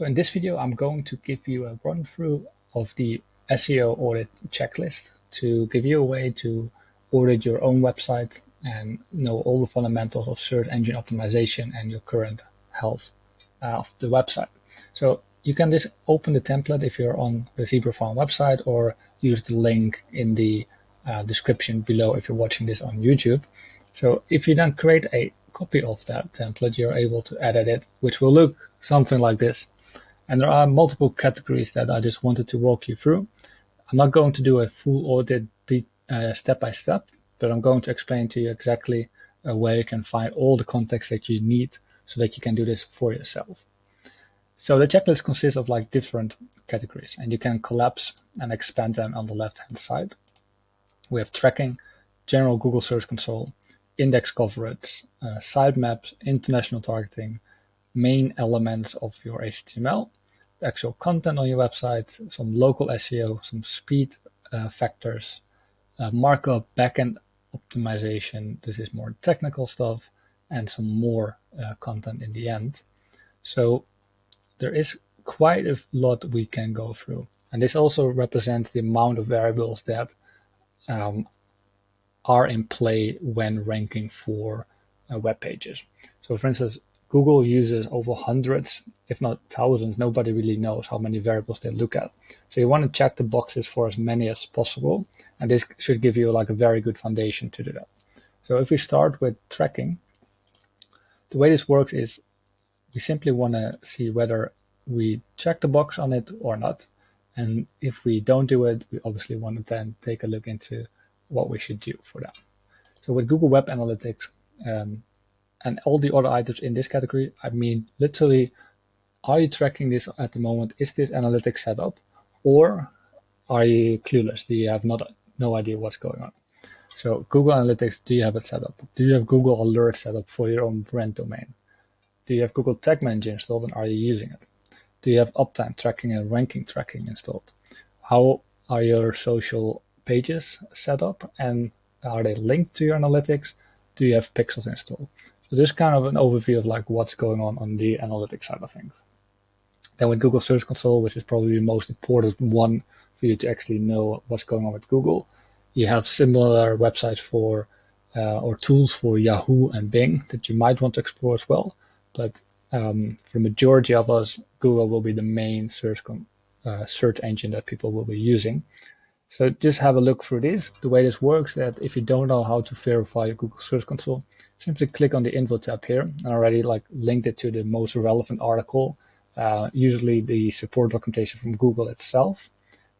So in this video, I'm going to give you a run through of the SEO audit checklist to give you a way to audit your own website and know all the fundamentals of search engine optimization and your current health of the website. So you can just open the template if you're on the ZebraFarm website, or use the link in the description below if you're watching this on YouTube. So if you then create a copy of that template, you're able to edit it, which will look something like this. And there are multiple categories that I just wanted to walk you through. I'm not going to do a full audit step by step, but I'm going to explain to you exactly where you can find all the context that you need so that you can do this for yourself. So the checklist consists of like different categories, and you can collapse and expand them on the left-hand side. We have tracking, general Google Search Console, index coverage, sitemaps, international targeting, main elements of your HTML, the actual content on your website, some local SEO, some speed factors, markup, backend optimization. This is more technical stuff, and some more content in the end. So there is quite a lot we can go through. And this also represents the amount of variables that are in play when ranking for web pages. So for instance, Google uses over hundreds, if not thousands. Nobody really knows how many variables they look at. So you want to check the boxes for as many as possible. And this should give you like a very good foundation to do that. So if we start with tracking, the way this works is we simply want to see whether we check the box on it or not. And if we don't do it, we obviously want to then take a look into what we should do for that. So with Google Web Analytics and all the other items in this category, I mean literally, are you tracking this at the moment? Is this analytics set up? Or are you clueless? Do you have no idea what's going on? So Google Analytics, do you have it set up? Do you have Google Alerts set up for your own brand domain? Do you have Google Tag Manager installed, and are you using it? Do you have uptime tracking and ranking tracking installed? How are your social pages set up, and are they linked to your analytics? Do you have pixels installed? So this is kind of an overview of like what's going on the analytics side of things. Then with Google Search Console, which is probably the most important one for you to actually know what's going on with Google, you have similar websites for or tools for Yahoo and Bing that you might want to explore as well. But for the majority of us, Google will be the main search engine that people will be using. So just have a look through this. The way this works, that if you don't know how to verify your Google Search Console, simply click on the info tab here, and already like linked it to the most relevant article, usually the support documentation from Google itself,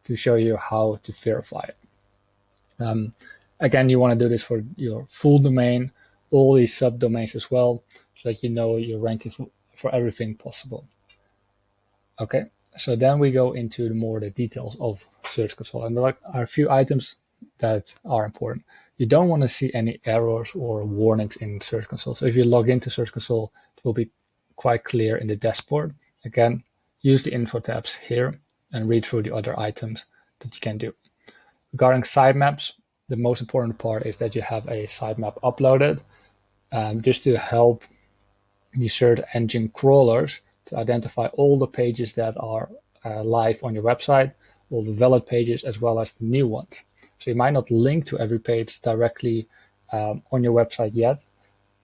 to show you how to verify it. Again, you want to do this for your full domain, all these subdomains as well, so that you know you're ranking for everything possible. Okay, so then we go into the details of Search Console, and there are a few items that are important. You don't want to see any errors or warnings in Search Console. So if you log into Search Console, it will be quite clear in the dashboard. Again, use the info tabs here and read through the other items that you can do. Regarding sitemaps, the most important part is that you have a sitemap uploaded, just to help the search engine crawlers to identify all the pages that are live on your website, all the valid pages as well as the new ones. So you might not link to every page directly on your website yet.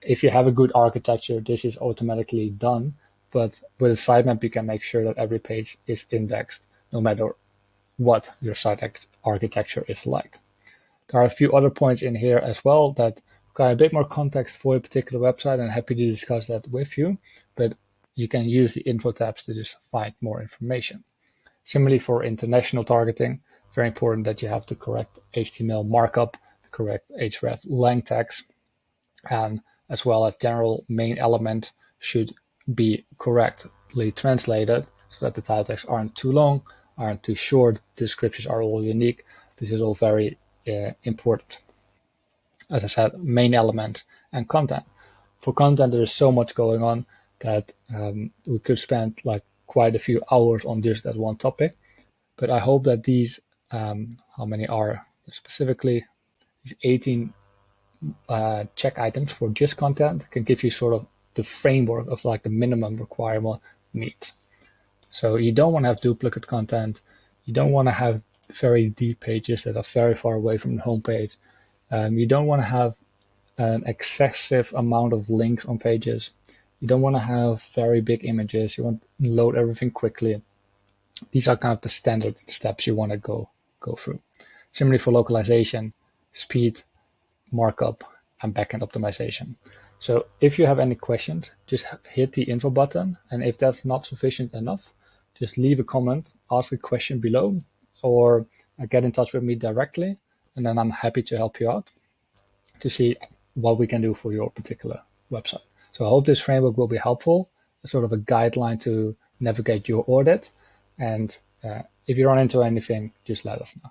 If you have a good architecture, this is automatically done, but with a sitemap you can make sure that every page is indexed no matter what your site architecture is like. There are a few other points in here as well that got a bit more context for a particular website, and I'm happy to discuss that with you, but you can use the info tabs to just find more information. Similarly for international targeting, very important that you have the correct HTML markup, the correct href lang tags, and as well as general main element should be correctly translated so that the title tags aren't too long, aren't too short, descriptions are all unique. This is all very important. As I said, main elements and content. For content, there is so much going on that we could spend like quite a few hours on just that one topic. But I hope that these, how many are specifically, these 18 check items for just content can give you sort of the framework of like the minimum requirement needs. So you don't want to have duplicate content. You don't want to have very deep pages that are very far away from the homepage. You don't want to have an excessive amount of links on pages. You don't want to have very big images. You want to load everything quickly. These are kind of the standard steps you want to go through. Similarly for localization, speed, markup, and backend optimization. So if you have any questions, just hit the info button. And if that's not sufficient enough, just leave a comment, ask a question below, or get in touch with me directly. And then I'm happy to help you out to see what we can do for your particular website. So I hope this framework will be helpful, sort of a guideline to navigate your audit. And if you run into anything, just let us know.